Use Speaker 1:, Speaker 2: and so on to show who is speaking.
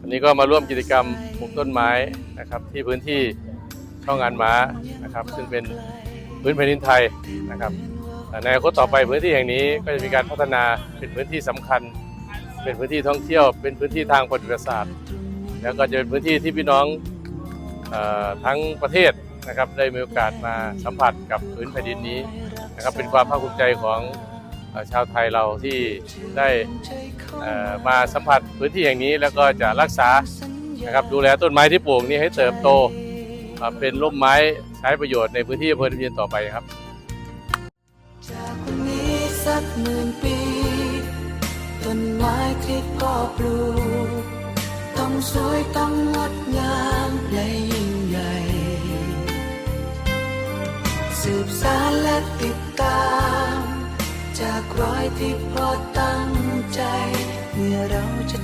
Speaker 1: วันนี้ก็มาร่วมกิจกรรมปลูกต้นไม้นะครับที่พื้นที่ช่องงานม้านะครับซึ่งเป็นพื้นแผ่นดินไทยนะครับในอนาคตต่อไปพื้นที่แห่งนี้ก็จะมีการพัฒนาเป็นพื้นที่สำคัญเป็นพื้นที่ท่องเที่ยวเป็นพื้นที่ทางประวัติศาสตร์แล้วก็จะเป็นพื้นที่ที่พี่น้องทั้งประเทศนะครับได้มีโอกาสมาสัมผัสกับพื้นแผ่นดินนี้นะครับเป็นความภาคภูมิใจของชาวไทยเราที่ได้มาสัมผัสพื้นที่แห่งนี้แล้วก็จะรักษานะครับดูแลต้นไม้ที่ปลูกนี้ให้เติบโตเป็นร่มไม้ใช้ประโยชน์ในพื้นที่อำเภอตะเพียนต่อไปครับ
Speaker 2: จากวันนี้สัก10,000 ปีต้นไม้ที่พ่อปลูกต้องสวยต้องงดงามและยิ่งใหญ่สืบสานและติดตามจากรอยที่พ่อตั้งใจเมื่อเราจะ